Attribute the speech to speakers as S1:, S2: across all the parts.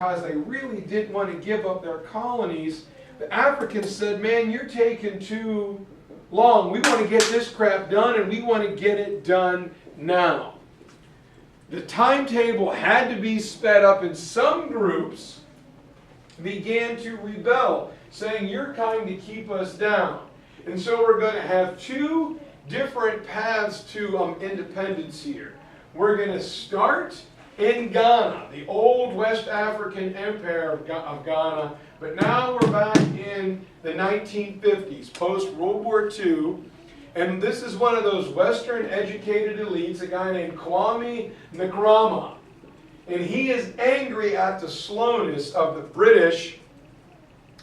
S1: because they really didn't want to give up their colonies, the Africans said, man, you're taking too long. We want to get this crap done, and we want to get it done now. The timetable had to be sped up, and some groups began to rebel, saying, you're trying to keep us down. And so we're going to have two different paths to independence here. We're going to start in Ghana, the old West African empire of Ghana, but now we're back in the 1950s, post-World War II, and this is one of those Western educated elites, a guy named Kwame Nkrumah, and he is angry at the slowness of the British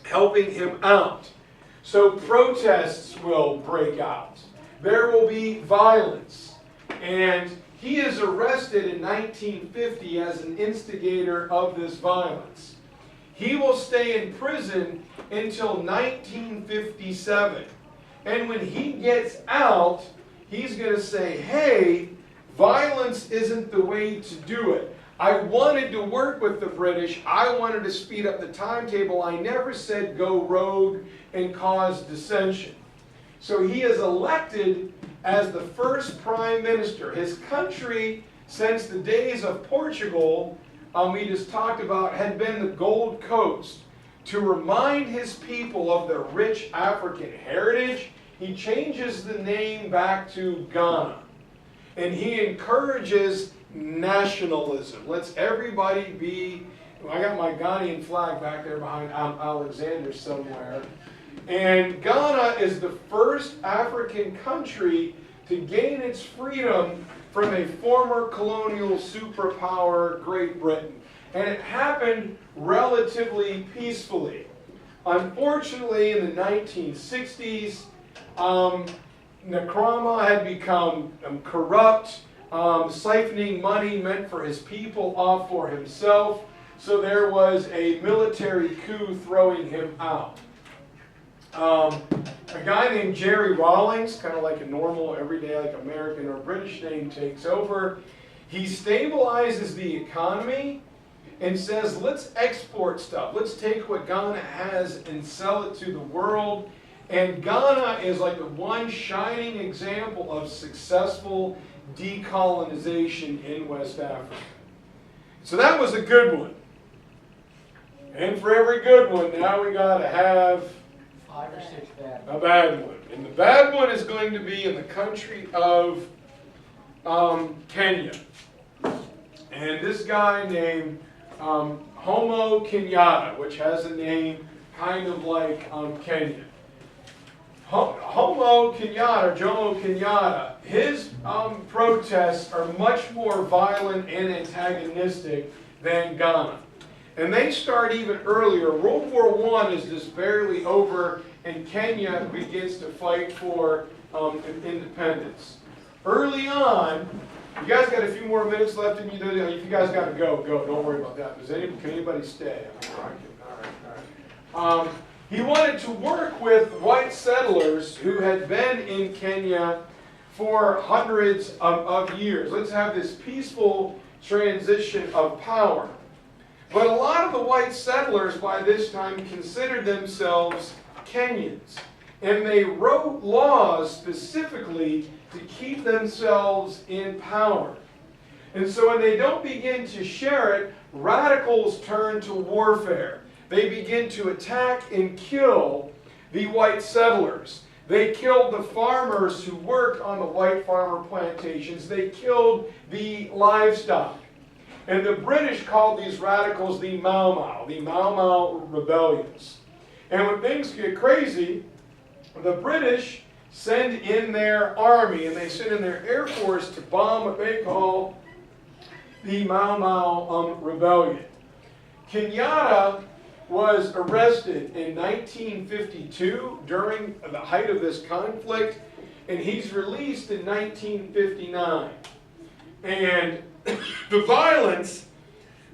S1: helping him out. So protests will break out. There will be violence, and he is arrested in 1950 as an instigator of this violence. He will stay in prison until 1957. And when he gets out, he's going to say, hey, violence isn't the way to do it. I wanted to work with the British. I wanted to speed up the timetable. I never said go rogue and cause dissension. So he is elected as the first prime minister. His country, since the days of Portugal, we just talked about, had been the Gold Coast. To remind his people of their rich African heritage, he changes the name back to Ghana. And he encourages nationalism. Lets everybody be, I got my Ghanaian flag back there behind Alexander somewhere. And Ghana is the first African country to gain its freedom from a former colonial superpower, Great Britain. And it happened relatively peacefully. Unfortunately, in the 1960s, Nkrumah had become corrupt, siphoning money meant for his people off for himself. So there was a military coup throwing him out. A guy named Jerry Rawlings, kind of like a normal, everyday, like American or British name, takes over. He stabilizes the economy and says, let's export stuff. Let's take what Ghana has and sell it to the world. And Ghana is like the one shining example of successful decolonization in West Africa. So that was a good one. And for every good one, now we got to have
S2: 5 or 6 bad ones.
S1: a bad one. And the bad one is going to be in the country of Kenya. And this guy named Homo Kenyatta, which has a name kind of like Kenya. Homo Kenyatta, Jomo Kenyatta, his protests are much more violent and antagonistic than Ghana. And they start even earlier. World War I is just barely over, and Kenya begins to fight for independence. Early on, you guys got a few more minutes left in you. If you guys got to go, go. Don't worry about that. Can anybody stay? All right. He wanted to work with white settlers who had been in Kenya for hundreds of years. Let's have this peaceful transition of power. But a lot of the white settlers by this time considered themselves Kenyans. And they wrote laws specifically to keep themselves in power. And so when they don't begin to share it, radicals turn to warfare. They begin to attack and kill the white settlers. They killed the farmers who worked on the white farmer plantations. They killed the livestock. And the British called these radicals the Mau Mau rebellions. And when things get crazy, the British send in their army and they send in their air force to bomb what they call the Mau Mau rebellion. Kenyatta was arrested in 1952 during the height of this conflict, and he's released in 1959. And the violence,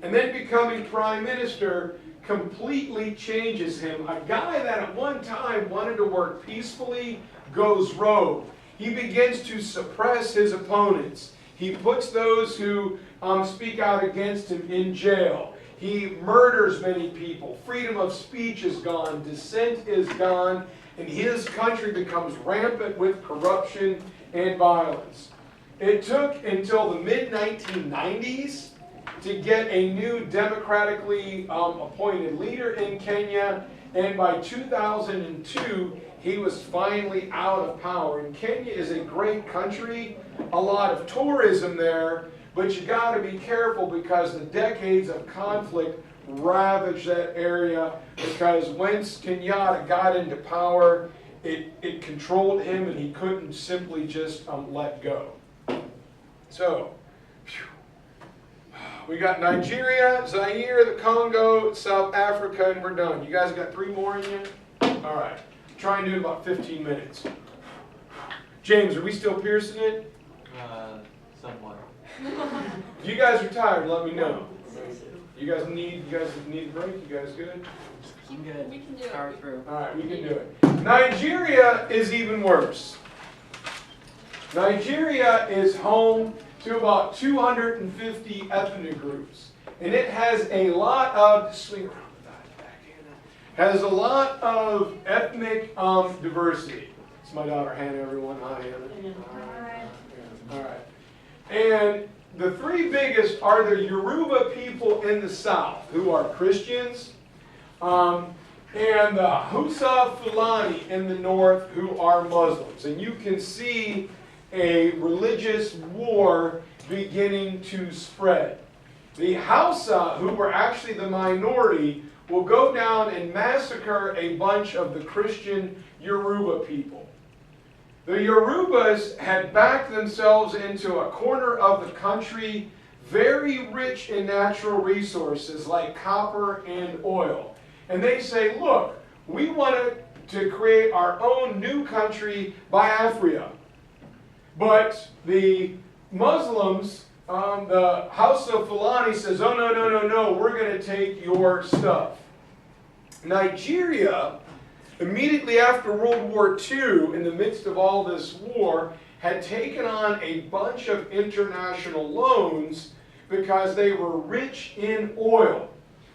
S1: and then becoming prime minister, completely changes him. A guy that at one time wanted to work peacefully goes rogue. He begins to suppress his opponents. He puts those who speak out against him in jail. He murders many people. Freedom of speech is gone. Dissent is gone. And his country becomes rampant with corruption and violence. It took until the mid-1990s to get a new democratically appointed leader in Kenya. And by 2002, he was finally out of power. And Kenya is a great country, a lot of tourism there, but you got to be careful because the decades of conflict ravaged that area, because once Kenyatta got into power, it controlled him and he couldn't simply just let go. So, we got Nigeria, Zaire, the Congo, South Africa, and we're done. You guys got 3 more in you? All right. Try and do it in about 15 minutes. James, are we still piercing it?
S2: Somewhat.
S1: If you guys are tired, let me know. You guys need a break? You guys good?
S2: I'm good.
S3: We can do it.
S2: Power through.
S1: All right, we can do it. Nigeria is even worse. Nigeria is home to about 250 ethnic groups, and it has a lot of has a lot of ethnic diversity. It's my daughter Hannah. Everyone, hi Hannah.
S3: Hi.
S1: All right, and the 3 biggest are the Yoruba people in the south, who are Christians, and the Hausa Fulani in the north, who are Muslims. And you can see a religious war beginning to spread. The Hausa, who were actually the minority, will go down and massacre a bunch of the Christian Yoruba people. The Yorubas had backed themselves into a corner of the country very rich in natural resources like copper and oil. And they say, look, we want to create our own new country, Biafra. But the Muslims, the House of Fulani says, oh, no, we're going to take your stuff. Nigeria, immediately after World War II, in the midst of all this war, had taken on a bunch of international loans because they were rich in oil.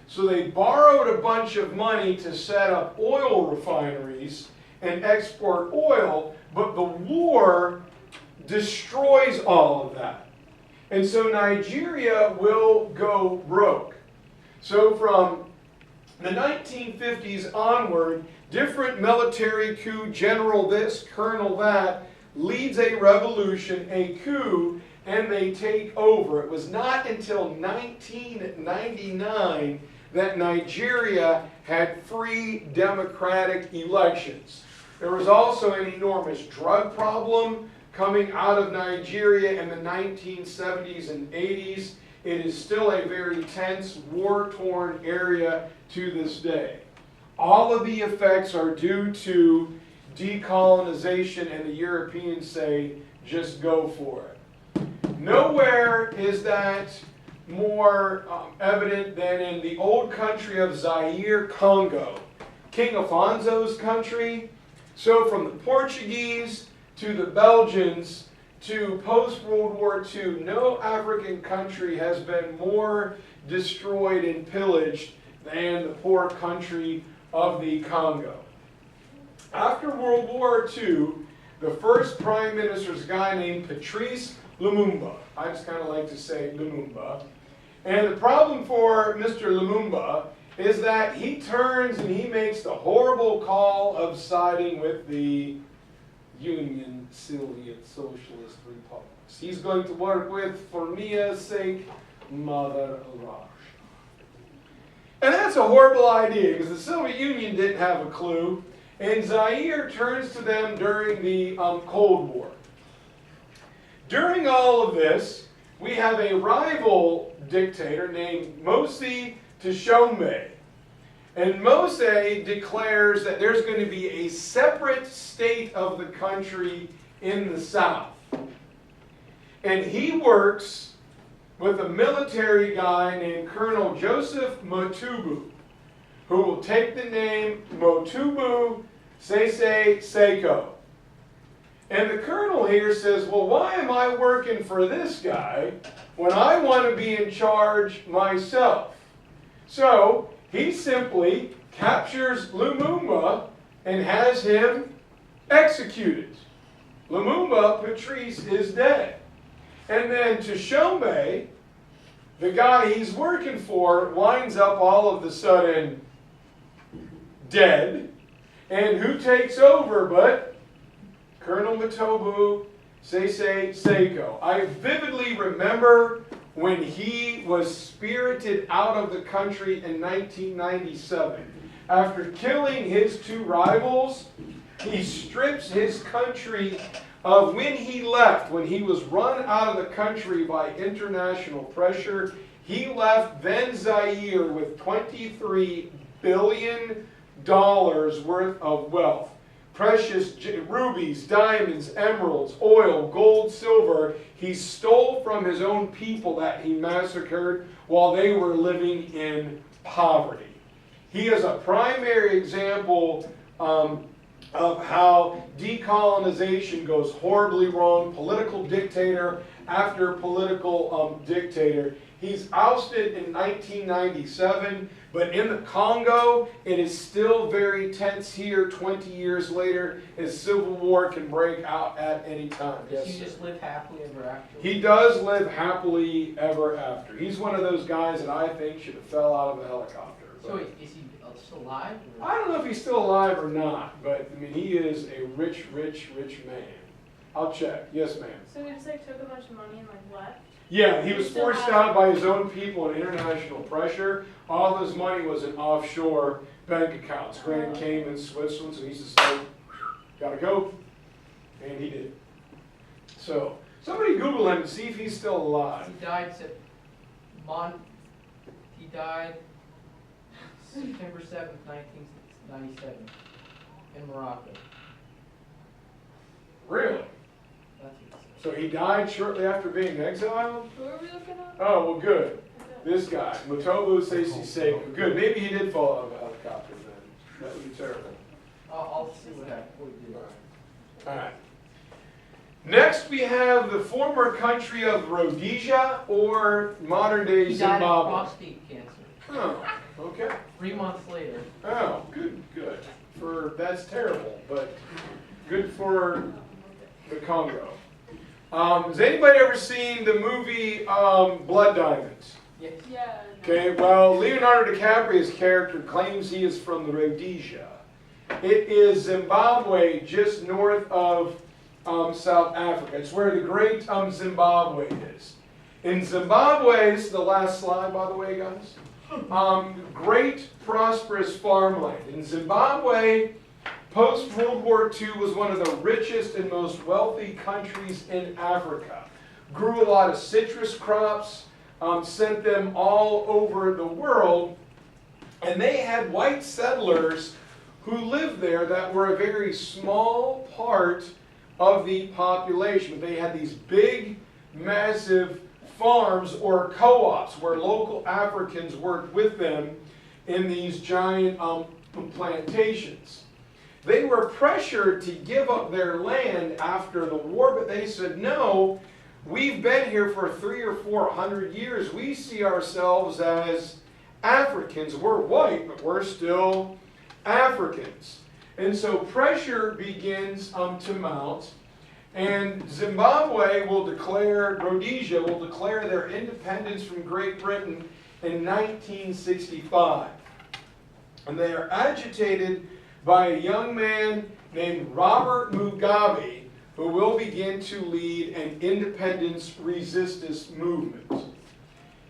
S1: So they borrowed a bunch of money to set up oil refineries and export oil, but the war destroys all of that. And so Nigeria will go broke. So from the 1950s onward, different military coup, general this, colonel that, leads a revolution, a coup, and they take over. It was not until 1999 that Nigeria had free democratic elections. There was also an enormous drug problem coming out of Nigeria in the 1970s and 80s. It is still a very tense, war-torn area to this day. All of the effects are due to decolonization, and the Europeans say, just go for it. Nowhere is that more evident than in the old country of Zaire, Congo, King Afonso's country. So from the Portuguese to the Belgians to post-World War II, no African country has been more destroyed and pillaged than the poor country of the Congo. After World War II, the first prime minister is a guy named Patrice Lumumba. I just kind of like to say Lumumba. And the problem for Mr. Lumumba is that he turns and he makes the horrible call of siding with the Union Soviet Socialist Republics. He's going to work with, for Mia's sake, Mother Russia. And that's a horrible idea because the Soviet Union didn't have a clue. And Zaire turns to them during the Cold War. During all of this, we have a rival dictator named Mosi Tshombe. And Mosi declares that there's going to be a separate state of the country in the south. And he works with a military guy named Colonel Joseph Motubu, who will take the name Motubu Sese Seko. And the colonel here says, well, why am I working for this guy when I want to be in charge myself? So he simply captures Lumumba and has him executed. Lumumba, Patrice, is dead. And then Tshombe, the guy he's working for, winds up all of a sudden dead. And who takes over but Colonel Matobu Sese Seko. I vividly remember when he was spirited out of the country in 1997. After killing his two rivals, he strips his country of when he left, when he was run out of the country by international pressure. He left then Zaire with $23 billion worth of wealth. Precious rubies, diamonds, emeralds, oil, gold, silver, he stole from his own people that he massacred while they were living in poverty. He is a primary example of how decolonization goes horribly wrong, political dictator after political dictator. He's ousted in 1997, but in the Congo, it is still very tense here 20 years later, as civil war can break out at any time.
S3: Does he just live happily ever after?
S1: He does live happily ever after. He's one of those guys that I think should have fell out of a helicopter.
S3: So is he still alive? Or?
S1: I don't know if he's still alive or not, but I mean, he is a rich, rich, rich man. I'll check. Yes, ma'am.
S4: So he just like took a bunch of money and like left?
S1: Yeah, he was forced out by his own people and international pressure. All of his money was in offshore bank accounts, Grand Cayman, Switzerland, so he's just like, gotta go. And he did. So, somebody Google him and see if he's still alive.
S3: He died September 7th, 1997 in Morocco.
S1: Really?
S3: That's what it says.
S1: So he died shortly after being exiled?
S4: Who are we looking at?
S1: Oh, well, good. This guy, Matobu Sese Seko. Good. Maybe he did fall out of a helicopter then. That would be terrible.
S3: I'll see what we do.
S1: All right. Next, we have the former country of Rhodesia, or modern-day
S3: He died of
S1: Zimbabwe.
S3: prostate cancer.
S1: Oh, okay.
S3: 3 months later.
S1: Oh, good, good. That's terrible, but good for the Congo. Has anybody ever seen the movie Blood Diamonds?
S3: Yes.
S4: Yeah.
S1: Okay, well, Leonardo DiCaprio's character claims he is from the Rhodesia. It is Zimbabwe, just north of South Africa. It's where the great Zimbabwe is. In Zimbabwe, this is the last slide, by the way, guys. Great, prosperous farmland. In Zimbabwe, post-World War II was one of the richest and most wealthy countries in Africa. Grew a lot of citrus crops, sent them all over the world, and they had white settlers who lived there that were a very small part of the population. They had these big, massive farms or co-ops where local Africans worked with them in these giant plantations. They were pressured to give up their land after the war, but they said, no, we've been here for 300 or 400 years. We see ourselves as Africans. We're white, but we're still Africans. And so pressure begins to mount, and Zimbabwe will declare, Rhodesia will declare their independence from Great Britain in 1965. And they are agitated by a young man named Robert Mugabe, who will begin to lead an independence resistance movement.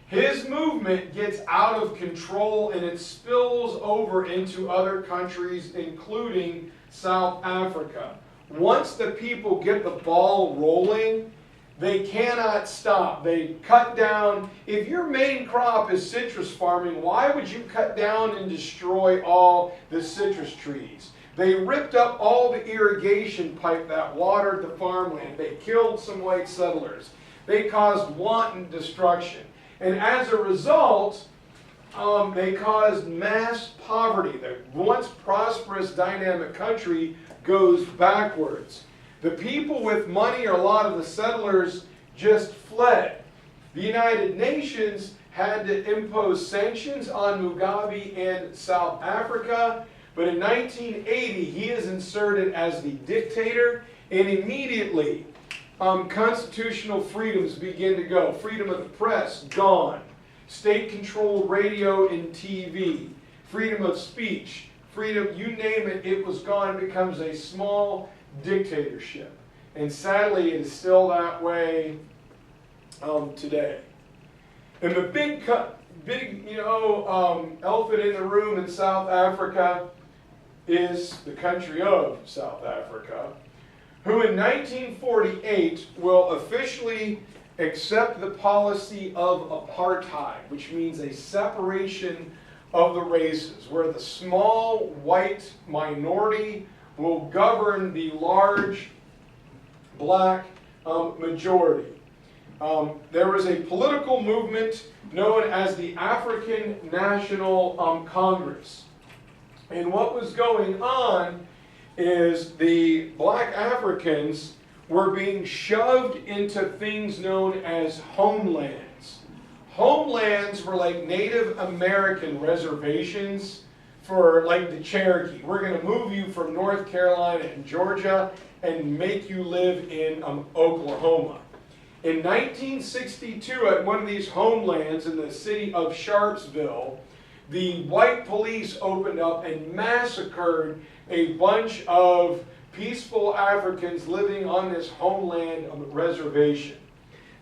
S1: His movement gets out of control and it spills over into other countries, including South Africa. Once the people get the ball rolling, they cannot stop. They cut down. If your main crop is citrus farming, why would you cut down and destroy all the citrus trees? They ripped up all the irrigation pipe that watered the farmland. They killed some white settlers. They caused wanton destruction. And as a result, they caused mass poverty. The once prosperous, dynamic country goes backwards. The people with money, or a lot of the settlers, just fled. The United Nations had to impose sanctions on Mugabe and South Africa, but in 1980 he is inserted as the dictator, and immediately constitutional freedoms begin to go. Freedom of the press, gone. State-controlled radio and TV. Freedom of speech, freedom, you name it, it was gone. It becomes a small dictatorship. And sadly, it is still that way today. And the big elephant in the room in South Africa is the country of South Africa, who in 1948 will officially accept the policy of apartheid, which means a separation of the races, where the small white minority will govern the large black majority. There was a political movement known as the African National Congress. And what was going on is the black Africans were being shoved into things known as homelands. Homelands were like Native American reservations for like the Cherokee. We're going to move you from North Carolina and Georgia and make you live in Oklahoma. In 1962, at one of these homelands in the city of Sharpsville, the white police opened up and massacred a bunch of peaceful Africans living on this homeland reservation.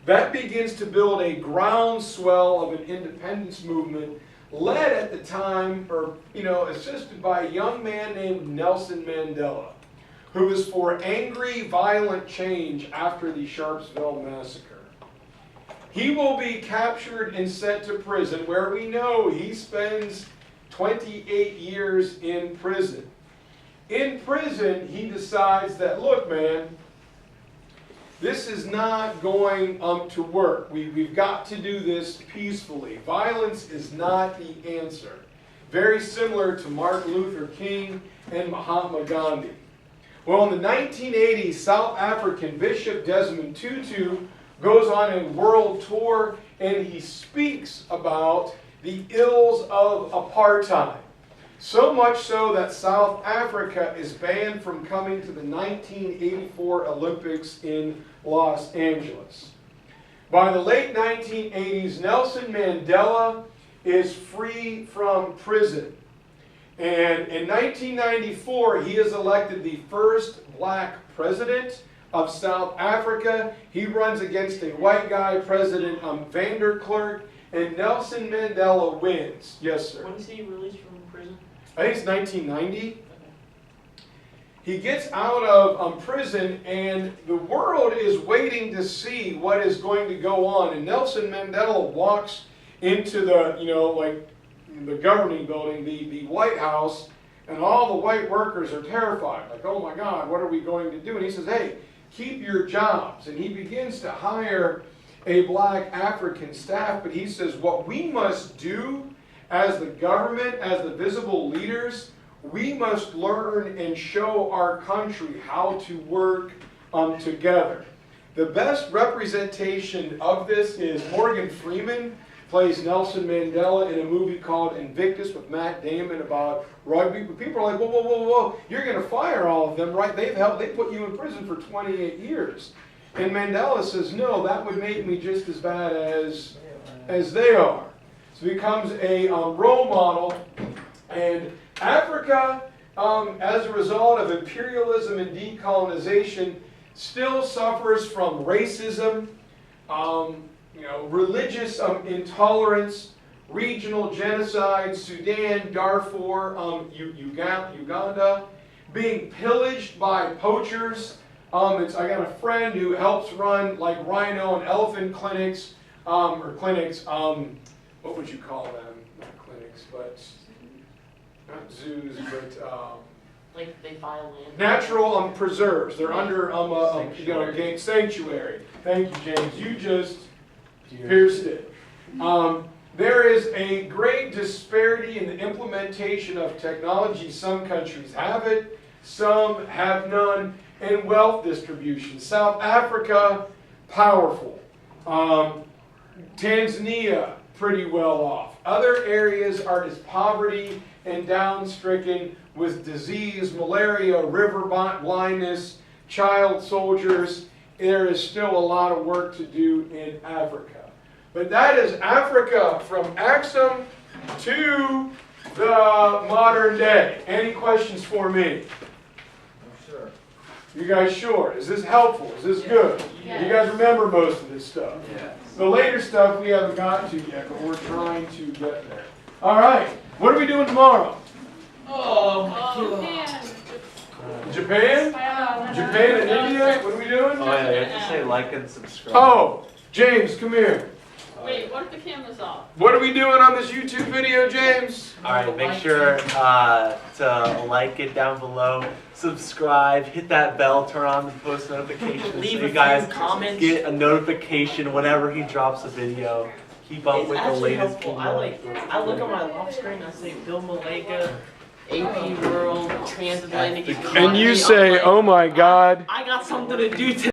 S1: That begins to build a groundswell of an independence movement led at the time, or assisted by a young man named Nelson Mandela, who was for angry, violent change after the Sharpsville massacre. He will be captured and sent to prison, where we know he spends 28 years in prison. In prison, he decides that, look, man, this is not going to work. We've got to do this peacefully. Violence is not the answer. Very similar to Martin Luther King and Mahatma Gandhi. Well, in the 1980s, South African Bishop Desmond Tutu goes on a world tour, and he speaks about the ills of apartheid. So much so that South Africa is banned from coming to the 1984 Olympics in Los Angeles. By the late 1980s, Nelson Mandela is free from prison. And in 1994, he is elected the first black president of South Africa. He runs against a white guy, President Van der Klerk, and Nelson Mandela wins. Yes, sir.
S5: When is he released from prison?
S1: I think it's 1990. He gets out of prison, and the world is waiting to see what is going to go on. And Nelson Mandela walks into the, like the governing building, the White House, and all the white workers are terrified. Like, oh my God, what are we going to do? And he says, hey, keep your jobs. And he begins to hire a black African staff, but he says, what we must do as the government, as the visible leaders, we must learn and show our country how to work together. The best representation of this is Morgan Freeman plays Nelson Mandela in a movie called Invictus with Matt Damon about rugby. But people are like, whoa, whoa, whoa, whoa, you're going to fire all of them, right? They put you in prison for 28 years. And Mandela says, no, that would make me just as bad as they are. So he becomes a role model. And Africa, as a result of imperialism and decolonization, still suffers from racism, religious intolerance, regional genocide, Sudan, Darfur, Uganda, being pillaged by poachers. I got a friend who helps run like rhino and elephant clinics, what would you call them? Not clinics, but not zoos, but
S5: Like they file in.
S1: natural preserves. They're under a sanctuary. Thank you, James. You just pierced it. There is a great disparity in the implementation of technology. Some countries have it, some have none, and wealth distribution. South Africa, powerful. Tanzania, pretty well off. Other areas are just poverty and down-stricken with disease, malaria, river blindness, child soldiers. There is still a lot of work to do in Africa. But that is Africa from Axum to the modern day. Any questions for me?
S3: I'm sure.
S1: You guys sure? Is this helpful? Is this good?
S4: Yes.
S1: You guys remember most of this stuff?
S2: Yeah.
S1: The later stuff we haven't gotten to yet, but we're trying to get there. All right. What are we doing tomorrow?
S3: Oh
S4: Oh, man.
S1: Japan? Japan and India? What are we doing?
S2: Oh yeah, you have to say like and subscribe.
S1: Oh, James, come here.
S4: Wait, what if the camera's off?
S1: What are we doing on this YouTube video, James?
S2: Alright, make sure to like it down below, subscribe, hit that bell, turn on the post notifications
S5: Leave
S2: so
S5: a
S2: you guys
S5: few comments.
S2: get a notification whenever he drops a video. Keep up
S5: It's
S2: with the
S5: actually
S2: latest
S5: helpful.
S2: video.
S5: I look at my lock screen, I say Bill Melega, AP World, Transatlantic Economy.
S1: And you say, oh my God.
S5: I got something to do today.